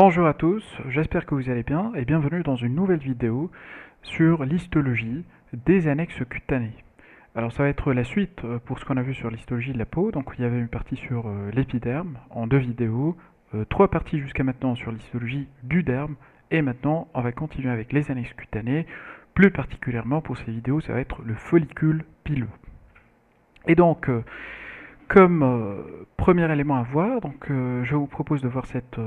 Bonjour à tous, j'espère que vous allez bien et bienvenue dans une nouvelle vidéo sur l'histologie des annexes cutanées. Alors ça va être la suite pour ce qu'on a vu sur l'histologie de la peau. Donc il y avait une partie sur l'épiderme en 2 vidéos, 3 parties jusqu'à maintenant sur l'histologie du derme, et maintenant on va continuer avec les annexes cutanées. Plus particulièrement pour ces vidéos, ça va être le follicule pileux. Et donc comme premier élément à voir, je vous propose de voir cette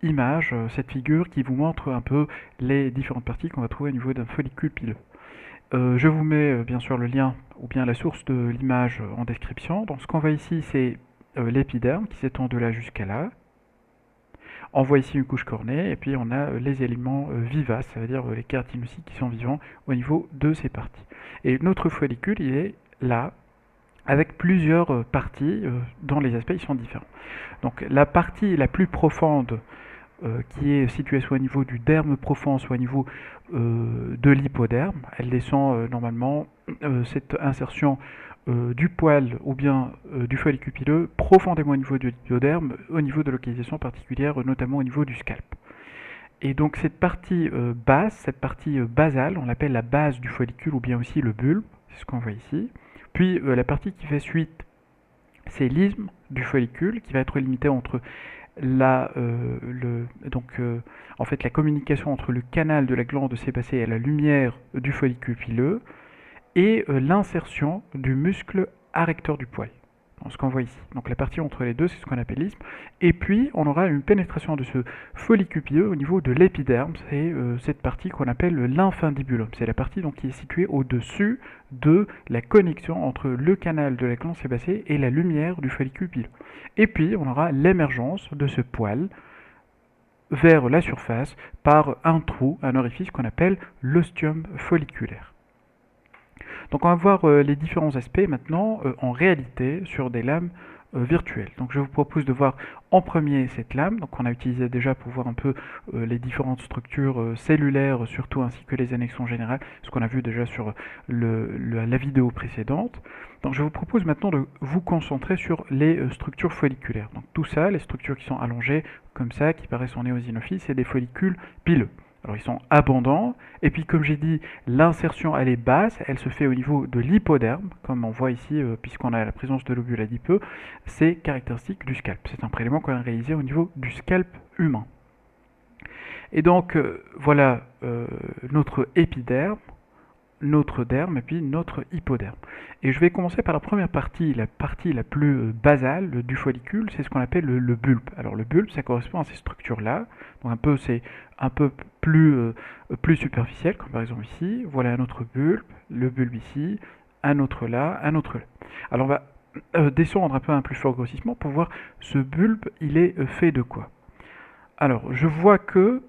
image, cette figure qui vous montre un peu les différentes parties qu'on va trouver au niveau d'un follicule pileux. Je vous mets bien sûr le lien ou bien la source de l'image en description. Donc ce qu'on voit ici, c'est l'épiderme qui s'étend de là jusqu'à là. On voit ici une couche cornée et puis on a les éléments vivaces, ça veut dire les kératinocytes qui sont vivants au niveau de ces parties. Et notre follicule, il est là, avec plusieurs parties dont les aspects ils sont différents. Donc la partie la plus profonde qui est située soit au niveau du derme profond, soit au niveau de l'hypoderme, elle descend normalement cette insertion du poil ou bien du follicule pileux profondément au niveau de l'hypoderme, au niveau de localisation particulière, notamment au niveau du scalp. Et donc cette partie basse, cette partie basale, on l'appelle la base du follicule ou bien aussi le bulbe, c'est ce qu'on voit ici. Puis la partie qui fait suite, c'est l'isthme du follicule qui va être limité entre en fait, la communication entre le canal de la glande sébacée et la lumière du follicule pileux et l'insertion du muscle arrecteur du poil. Ce qu'on voit ici. Donc la partie entre les deux, c'est ce qu'on appelle l'isthme. Et puis, on aura une pénétration de ce follicule pileux au niveau de l'épiderme. C'est cette partie qu'on appelle le lymphindibulum. C'est la partie donc, qui est située au-dessus de la connexion entre le canal de la glande sébacée et la lumière du follicule pileux. Et puis, on aura l'émergence de ce poil vers la surface par un trou, un orifice qu'on appelle l'ostium folliculaire. Donc on va voir les différents aspects maintenant en réalité sur des lames virtuelles. Donc je vous propose de voir en premier cette lame, donc on a utilisé déjà pour voir un peu les différentes structures cellulaires surtout ainsi que les annexes en général, ce qu'on a vu déjà sur la vidéo précédente. Donc je vous propose maintenant de vous concentrer sur les structures folliculaires. Donc tout ça, les structures qui sont allongées comme ça, qui paraissent en éosinophile, c'est des follicules pileux. Alors ils sont abondants, et puis comme j'ai dit, l'insertion elle est basse, elle se fait au niveau de l'hypoderme, comme on voit ici, puisqu'on a la présence de lobules adipeux, c'est caractéristique du scalp. C'est un prélèvement qu'on a réalisé au niveau du scalp humain. Et donc voilà notre épiderme, notre derme et puis notre hypoderme. Et je vais commencer par la première partie, la partie la plus basale du follicule, c'est ce qu'on appelle le bulbe. Alors le bulbe, ça correspond à ces structures-là. Donc c'est un peu plus superficiel, comme par exemple ici. Voilà un autre bulbe, le bulbe ici, un autre là, un autre là. Alors on va descendre un peu un plus fort grossissement pour voir ce bulbe, il est fait de quoi. Alors je vois que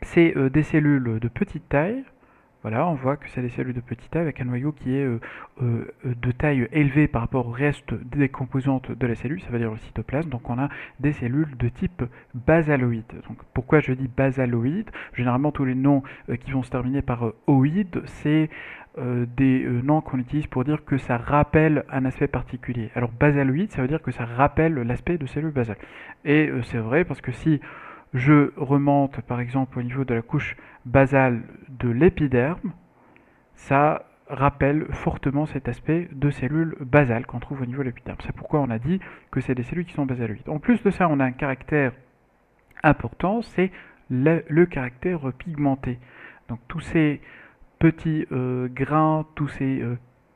c'est des cellules de petite taille. Voilà, on voit que c'est des cellules de petite taille avec un noyau qui est de taille élevée par rapport au reste des composantes de la cellule, ça veut dire le cytoplasme. Donc on a des cellules de type basaloïde. Donc pourquoi je dis basaloïde? Généralement tous les noms qui vont se terminer par oïde, c'est des noms qu'on utilise pour dire que ça rappelle un aspect particulier. Alors basaloïde, ça veut dire que ça rappelle l'aspect de cellules basales. Et c'est vrai parce que si je remonte par exemple au niveau de la couche basale de l'épiderme, ça rappelle fortement cet aspect de cellules basales qu'on trouve au niveau de l'épiderme. C'est pourquoi on a dit que c'est des cellules qui sont basaloïdes. En plus de ça, on a un caractère important, c'est le caractère pigmenté. Donc tous ces petits grains, tous ces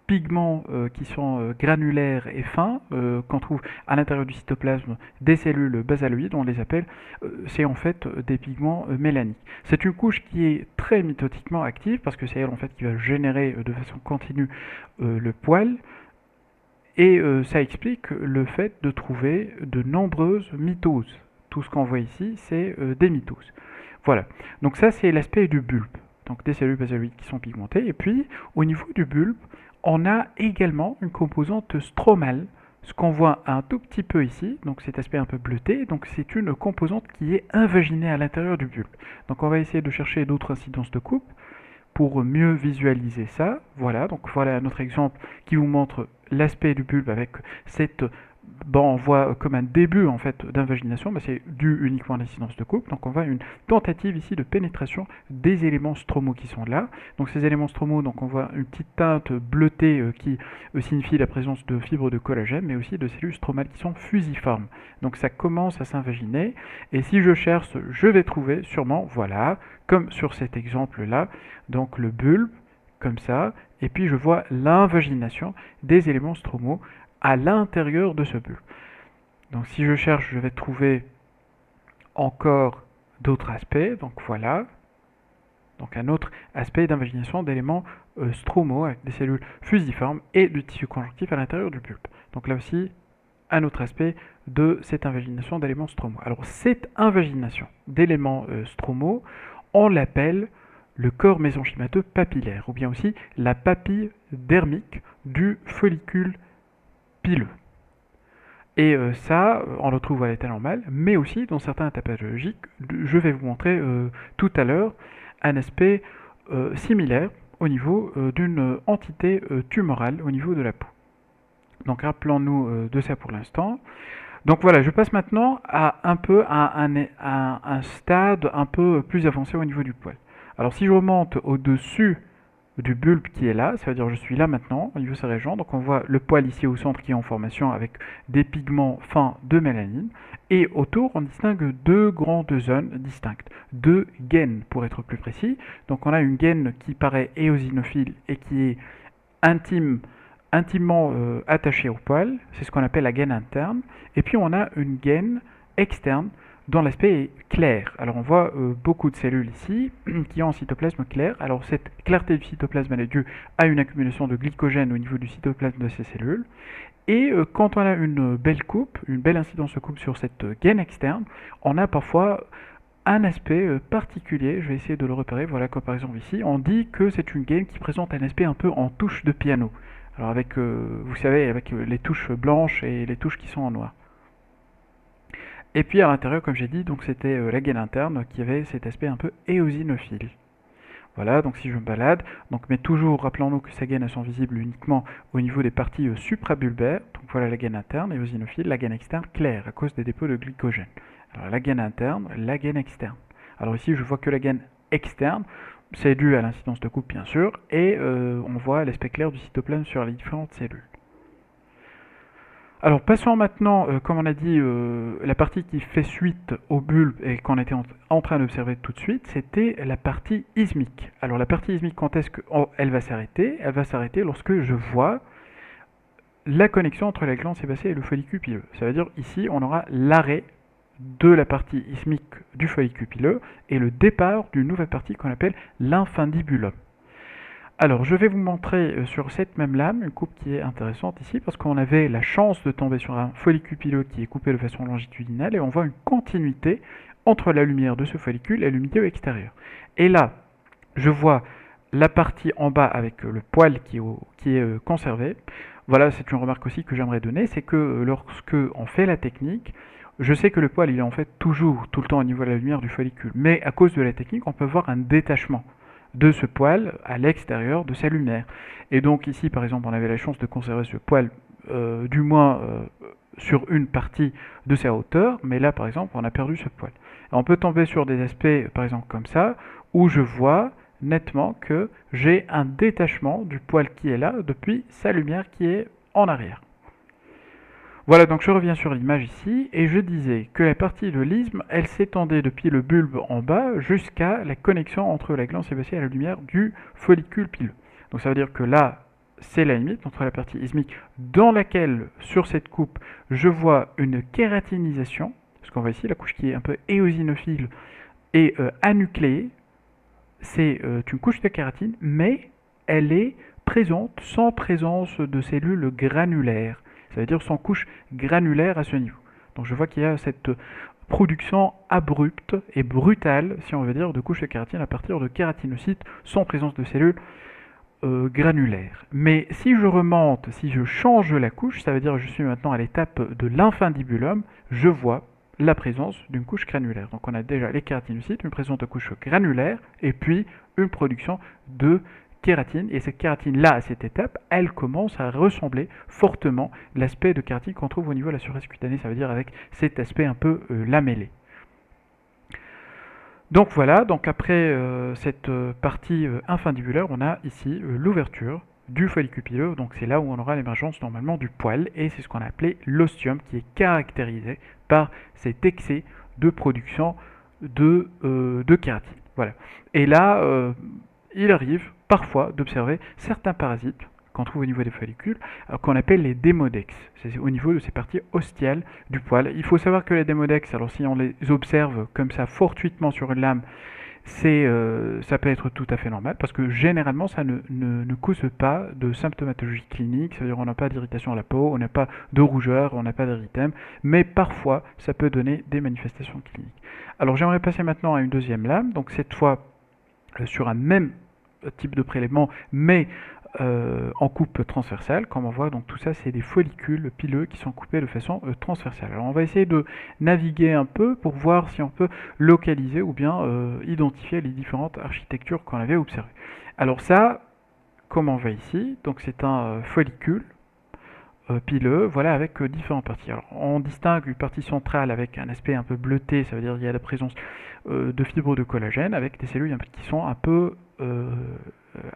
pigments qui sont granulaires et fins, qu'on trouve à l'intérieur du cytoplasme des cellules basaloïdes, on les appelle, c'est en fait des pigments mélaniques. C'est une couche qui est très mitotiquement active parce que c'est elle en fait qui va générer de façon continue le poil. Et ça explique le fait de trouver de nombreuses mitoses. Tout ce qu'on voit ici, c'est des mitoses. Voilà. Donc ça, c'est l'aspect du bulbe. Donc des cellules basaloïdes qui sont pigmentées. Et puis, au niveau du bulbe, on a également une composante stromale, ce qu'on voit un tout petit peu ici, donc cet aspect un peu bleuté, donc c'est une composante qui est invaginée à l'intérieur du bulbe. Donc on va essayer de chercher d'autres incidences de coupe pour mieux visualiser ça. Voilà, donc voilà un autre exemple qui vous montre l'aspect du bulbe avec cette on voit comme un début en fait d'invagination, c'est dû uniquement à l'incidence de couple. Donc on voit une tentative ici de pénétration des éléments stromaux qui sont là. Donc ces éléments stromaux, donc on voit une petite teinte bleutée qui signifie la présence de fibres de collagène, mais aussi de cellules stromales qui sont fusiformes. Donc ça commence à s'invaginer. Et si je cherche, je vais trouver sûrement, voilà, comme sur cet exemple-là, donc le bulbe, comme ça, et puis je vois l'invagination des éléments stromaux à l'intérieur de ce bulbe. Donc si je cherche, je vais trouver encore d'autres aspects. Donc voilà, donc un autre aspect d'invagination d'éléments stromaux avec des cellules fusiformes et du tissu conjonctif à l'intérieur du bulbe. Donc là aussi, un autre aspect de cette invagination d'éléments stromaux. Alors cette invagination d'éléments stromaux, on l'appelle le corps mésenchymateux papillaire, ou bien aussi la papille dermique du follicule pileux. Et ça, on le trouve à l'état normal, mais aussi dans certains états pathologiques. Je vais vous montrer tout à l'heure un aspect similaire au niveau d'une entité tumorale au niveau de la peau. Donc rappelons-nous de ça pour l'instant. Donc voilà, je passe maintenant à un stade un peu plus avancé au niveau du poil. Alors si je remonte au-dessus du bulbe qui est là, ça veut dire que je suis là maintenant au niveau de sa région. Donc on voit le poil ici au centre qui est en formation avec des pigments fins de mélanine. Et autour, on distingue deux grandes zones distinctes, deux gaines pour être plus précis. Donc on a une gaine qui paraît éosinophile et qui est intimement attachée au poil, c'est ce qu'on appelle la gaine interne. Et puis on a une gaine externe dont l'aspect est clair. Alors on voit beaucoup de cellules ici qui ont un cytoplasme clair. Alors cette clarté du cytoplasme elle est due à une accumulation de glycogène au niveau du cytoplasme de ces cellules. Et quand on a une belle coupe, une belle incidence de coupe sur cette gaine externe, on a parfois un aspect particulier, je vais essayer de le repérer, voilà comme par exemple ici, on dit que c'est une gaine qui présente un aspect un peu en touche de piano. Alors avec, vous savez, avec les touches blanches et les touches qui sont en noir. Et puis à l'intérieur, comme j'ai dit, donc c'était la gaine interne qui avait cet aspect un peu éosinophile. Voilà, donc si je me balade, donc, mais toujours rappelons-nous que ces gaines elles sont visibles uniquement au niveau des parties suprabulbaires. Donc voilà la gaine interne, éosinophile, la gaine externe claire à cause des dépôts de glycogène. Alors la gaine interne, la gaine externe. Alors ici je vois que la gaine externe, c'est dû à l'incidence de coupe bien sûr, et on voit l'aspect clair du cytoplasme sur les différentes cellules. Alors passons maintenant, comme on a dit, la partie qui fait suite au bulbe et qu'on était en train d'observer tout de suite, c'était la partie ismique. Alors la partie ismique, quand est-ce qu'elle va s'arrêter? Elle va s'arrêter lorsque je vois la connexion entre la glande sébacée et le follicule pileux. Ça veut dire ici on aura l'arrêt de la partie ismique du follicule pileux et le départ d'une nouvelle partie qu'on appelle l'infundibulum. Alors, je vais vous montrer sur cette même lame une coupe qui est intéressante ici parce qu'on avait la chance de tomber sur un follicule pileux qui est coupé de façon longitudinale et on voit une continuité entre la lumière de ce follicule et le milieu extérieur. Et là, je vois la partie en bas avec le poil qui est conservé. Voilà, c'est une remarque aussi que j'aimerais donner, c'est que lorsque on fait la technique, je sais que le poil il est en fait toujours tout le temps au niveau de la lumière du follicule, mais à cause de la technique, on peut voir un détachement de ce poil à l'extérieur de sa lumière. Et donc ici, par exemple, on avait la chance de conserver ce poil du moins sur une partie de sa hauteur, mais là, par exemple, on a perdu ce poil. Et on peut tomber sur des aspects, par exemple, comme ça, où je vois nettement que j'ai un détachement du poil qui est là depuis sa lumière qui est en arrière. Voilà, donc je reviens sur l'image ici, et je disais que la partie de l'isthme, elle s'étendait depuis le bulbe en bas jusqu'à la connexion entre la glande sébacée et la lumière du follicule pileux. Donc ça veut dire que là, c'est la limite entre la partie isthmique dans laquelle, sur cette coupe, je vois une kératinisation, parce qu'on voit ici la couche qui est un peu éosinophile et anucléée, c'est une couche de kératine, mais elle est présente sans présence de cellules granulaires. Ça veut dire sans couche granulaire à ce niveau. Donc je vois qu'il y a cette production abrupte et brutale, si on veut dire, de couches de kératine à partir de kératinocytes sans présence de cellules granulaires. Mais si je remonte, si je change la couche, ça veut dire que je suis maintenant à l'étape de l'infundibulum, je vois la présence d'une couche granulaire. Donc on a déjà les kératinocytes, une présence de couche granulaire, et puis une production de kératine, et cette kératine-là, à cette étape, elle commence à ressembler fortement l'aspect de kératine qu'on trouve au niveau de la surface cutanée, ça veut dire avec cet aspect un peu lamellé. Donc voilà, donc après cette partie infundibulaire, on a ici l'ouverture du follicule pileux, donc c'est là où on aura l'émergence normalement du poil, et c'est ce qu'on a appelé l'ostium, qui est caractérisé par cet excès de production de kératine. Voilà. Et là, il arrive parfois d'observer certains parasites qu'on trouve au niveau des follicules, qu'on appelle les démodex. C'est au niveau de ces parties ostiales du poil. Il faut savoir que les démodex, alors si on les observe comme ça fortuitement sur une lame, ça peut être tout à fait normal, parce que généralement ça ne cause pas de symptomatologie clinique, c'est-à-dire on n'a pas d'irritation à la peau, on n'a pas de rougeur, on n'a pas d'érythème, mais parfois ça peut donner des manifestations cliniques. Alors j'aimerais passer maintenant à une deuxième lame, donc cette fois sur un même type de prélèvement, mais en coupe transversale, comme on voit. Donc tout ça, c'est des follicules pileux qui sont coupés de façon transversale. Alors on va essayer de naviguer un peu pour voir si on peut localiser ou bien identifier les différentes architectures qu'on avait observées. Alors ça, comme on voit ici, donc c'est un follicule pileux, voilà, avec différentes parties. Alors, on distingue une partie centrale avec un aspect un peu bleuté, ça veut dire qu'il y a la présence de fibres de collagène, avec des cellules qui sont un peu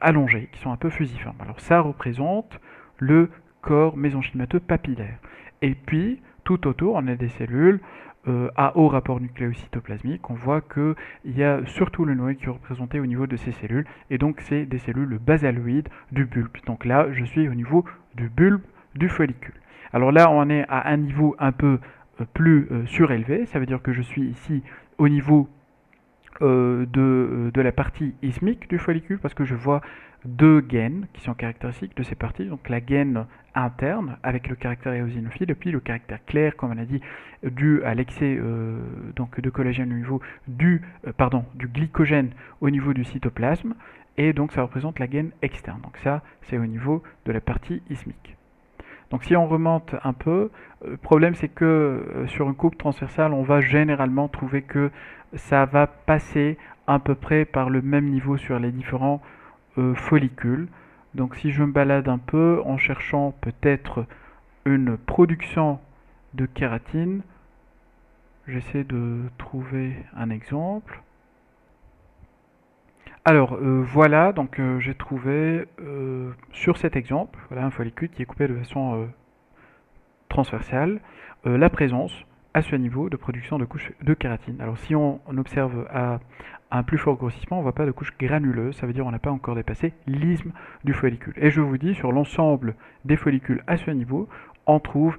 allongées, qui sont un peu fusiformes. Alors ça représente le corps mésenchymateux papillaire. Et puis, tout autour, on a des cellules à haut rapport nucléocytoplasmique. On voit qu'il y a surtout le noyau qui est représenté au niveau de ces cellules, et donc c'est des cellules basaloïdes du bulbe. Donc là, je suis au niveau du bulbe du follicule. Alors là, on est à un niveau un peu plus surélevé, ça veut dire que je suis ici au niveau de la partie isthmique du follicule, parce que je vois deux gaines qui sont caractéristiques de ces parties, donc la gaine interne avec le caractère éosinophile, et puis le caractère clair, comme on a dit, dû à l'excès donc de collagène au niveau du glycogène au niveau du cytoplasme, et donc ça représente la gaine externe. Donc ça, c'est au niveau de la partie isthmique. Donc si on remonte un peu, le problème c'est que sur une coupe transversale, on va généralement trouver que ça va passer à peu près par le même niveau sur les différents follicules. Donc si je me balade un peu en cherchant peut-être une production de kératine, j'essaie de trouver un exemple. Alors voilà, donc j'ai trouvé sur cet exemple, voilà un follicule qui est coupé de façon transversale, la présence à ce niveau de production de couches de kératine. Alors si on observe à un plus fort grossissement, on ne voit pas de couche granuleuse, ça veut dire qu'on n'a pas encore dépassé l'isthme du follicule. Et je vous dis, sur l'ensemble des follicules à ce niveau, on trouve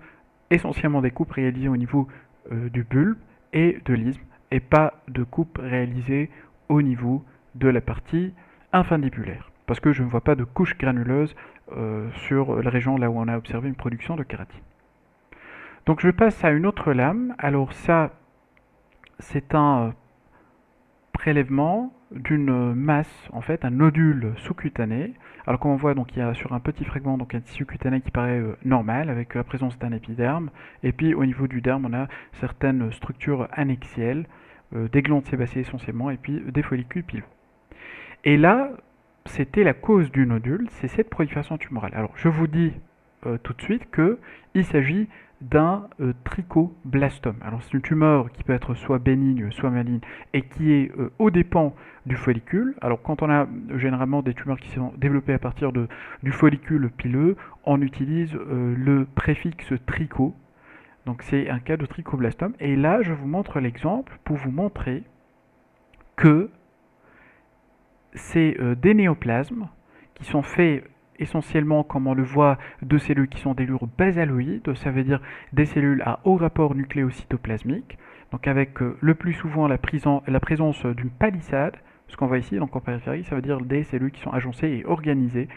essentiellement des coupes réalisées au niveau du bulbe et de l'isthme, et pas de coupes réalisées au niveau de la partie infundibulaire, parce que je ne vois pas de couche granuleuse sur la région là où on a observé une production de kératine. Donc je passe à une autre lame. Alors ça, c'est un prélèvement d'une masse, en fait, un nodule sous-cutané. Alors comme on voit, donc, il y a sur un petit fragment donc, un tissu cutané qui paraît normal, avec la présence d'un épiderme. Et puis au niveau du derme, on a certaines structures annexielles, des glandes sébacées essentiellement, et puis des follicules pileux. Et là, c'était la cause du nodule, c'est cette prolifération tumorale. Alors je vous dis tout de suite qu'il s'agit d'un trichoblastome. Alors c'est une tumeur qui peut être soit bénigne, soit maligne, et qui est aux dépens du follicule. Alors quand on a généralement des tumeurs qui sont développées à partir du follicule pileux, on utilise le préfixe tricho. Donc c'est un cas de trichoblastome. Et là, je vous montre l'exemple pour vous montrer que c'est des néoplasmes qui sont faits essentiellement, comme on le voit, de cellules qui sont des cellules basaloïdes, ça veut dire des cellules à haut rapport nucléocytoplasmique, donc avec le plus souvent la présence d'une palissade, ce qu'on voit ici, donc en périphérie, ça veut dire des cellules qui sont agencées et organisées,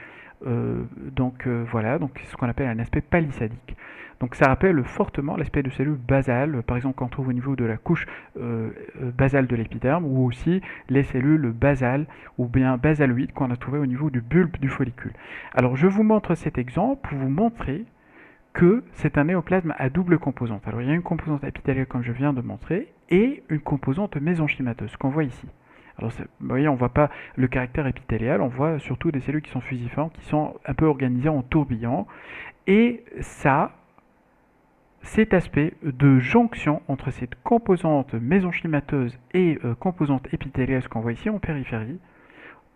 voilà, donc c'est ce qu'on appelle un aspect palissadique. Donc ça rappelle fortement l'aspect de cellules basales, par exemple qu'on trouve au niveau de la couche basale de l'épiderme, ou aussi les cellules basales ou bien basaloïdes qu'on a trouvé au niveau du bulbe du follicule. Alors je vous montre cet exemple pour vous montrer que c'est un néoplasme à double composante. Alors il y a une composante épithéliale comme je viens de montrer, et une composante mésenchymateuse, qu'on voit ici. Alors, vous voyez, on ne voit pas le caractère épithélial, on voit surtout des cellules qui sont fusiformes, qui sont un peu organisées en tourbillons. Et ça, cet aspect de jonction entre cette composante mésenchymateuse et composante épithéliale, ce qu'on voit ici en périphérie,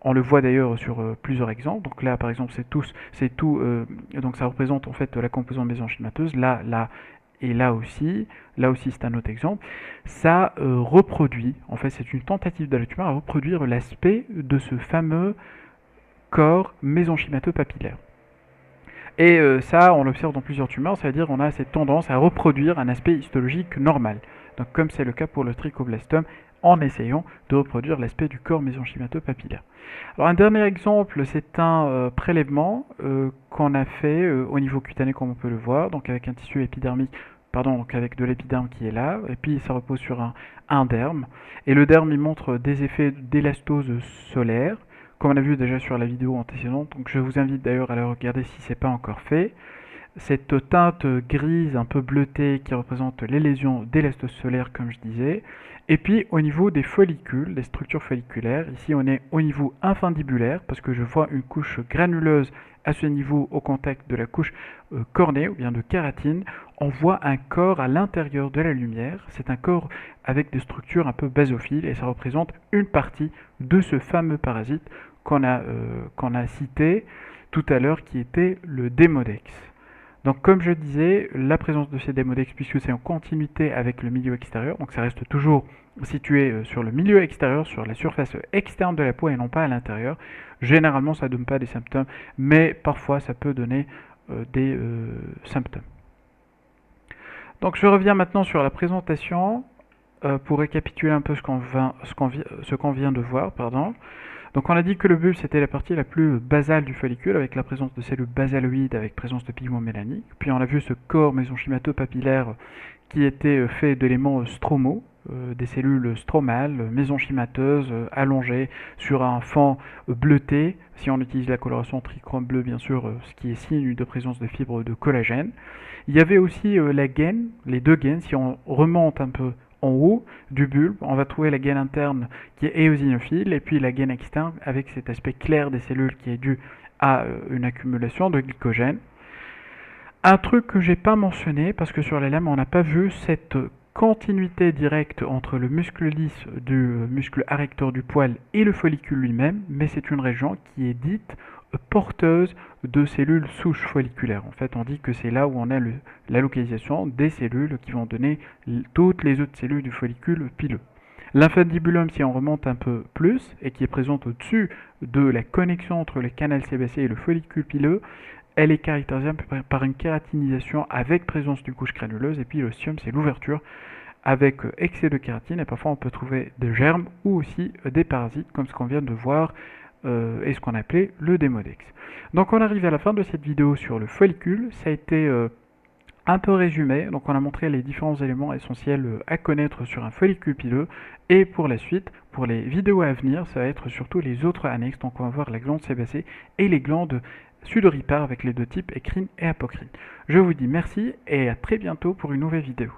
on le voit d'ailleurs sur plusieurs exemples. Donc là, par exemple, c'est tout. Donc ça représente en fait la composante mésenchymateuse. Là, là et là aussi. Là aussi, c'est un autre exemple. Ça reproduit. En fait, c'est une tentative de la tumeur à reproduire l'aspect de ce fameux corps mésenchymateux papillaire. Et ça, on l'observe dans plusieurs tumeurs, c'est-à-dire qu'on a cette tendance à reproduire un aspect histologique normal. Donc comme c'est le cas pour le trichoblastome, en essayant de reproduire l'aspect du corps mésenchymateux papillaire. Alors un dernier exemple, c'est un prélèvement qu'on a fait au niveau cutané, comme on peut le voir, donc avec un tissu épidermique, pardon, donc avec de l'épiderme qui est là, et puis ça repose sur un derme. Et le derme, il montre des effets d'élastose solaire, comme on a vu déjà sur la vidéo antécédente, donc je vous invite d'ailleurs à la regarder si ce n'est pas encore fait. Cette teinte grise un peu bleutée qui représente les lésions d'élastose solaire, comme je disais. Et puis au niveau des follicules, des structures folliculaires, ici on est au niveau infundibulaire parce que je vois une couche granuleuse à ce niveau au contact de la couche cornée ou bien de kératine. On voit un corps à l'intérieur de la lumière. C'est un corps avec des structures un peu basophiles et ça représente une partie de ce fameux parasite qu'on a cité tout à l'heure qui était le Demodex. Donc comme je disais, la présence de ces Demodex, puisque c'est en continuité avec le milieu extérieur, donc ça reste toujours situé sur le milieu extérieur, sur la surface externe de la peau et non pas à l'intérieur. Généralement ça ne donne pas des symptômes, mais parfois ça peut donner des symptômes. Donc je reviens maintenant sur la présentation pour récapituler un peu ce qu'on vient de voir. Donc on a dit que le bulbe c'était la partie la plus basale du follicule avec la présence de cellules basaloïdes avec présence de pigments mélaniques. Puis on a vu ce corps mésenchymateux papillaire qui était fait d'éléments stromaux, des cellules stromales, mésenchymateuses, allongées sur un fond bleuté, si on utilise la coloration trichrome bleu bien sûr, ce qui est signe de présence de fibres de collagène. Il y avait aussi la gaine, les deux gaines, si on remonte un peu en haut du bulbe, on va trouver la gaine interne qui est éosinophile et puis la gaine externe avec cet aspect clair des cellules qui est dû à une accumulation de glycogène. Un truc que j'ai pas mentionné parce que sur les lames on n'a pas vu cette continuité directe entre le muscle lisse du muscle arrecteur du poil et le follicule lui-même, mais c'est une région qui est dite porteuse de cellules souches folliculaires. En fait, on dit que c'est là où on a la localisation des cellules qui vont donner toutes les autres cellules du follicule pileux. L'infundibulum, si on remonte un peu plus, et qui est présente au-dessus de la connexion entre le canal sébacé et le follicule pileux, elle est caractérisée par une kératinisation avec présence d'une couche granuleuse, et puis l'ostium, c'est l'ouverture avec excès de kératine, et parfois on peut trouver des germes ou aussi des parasites, comme ce qu'on vient de voir et ce qu'on appelait le Demodex. Donc on arrive à la fin de cette vidéo sur le follicule. Ça a été un peu résumé, donc on a montré les différents éléments essentiels à connaître sur un follicule pileux, et pour la suite, pour les vidéos à venir, ça va être surtout les autres annexes, donc on va voir la glande sébacée et les glandes sudoripares avec les deux types écrine et apocrine. Je vous dis merci et à très bientôt pour une nouvelle vidéo.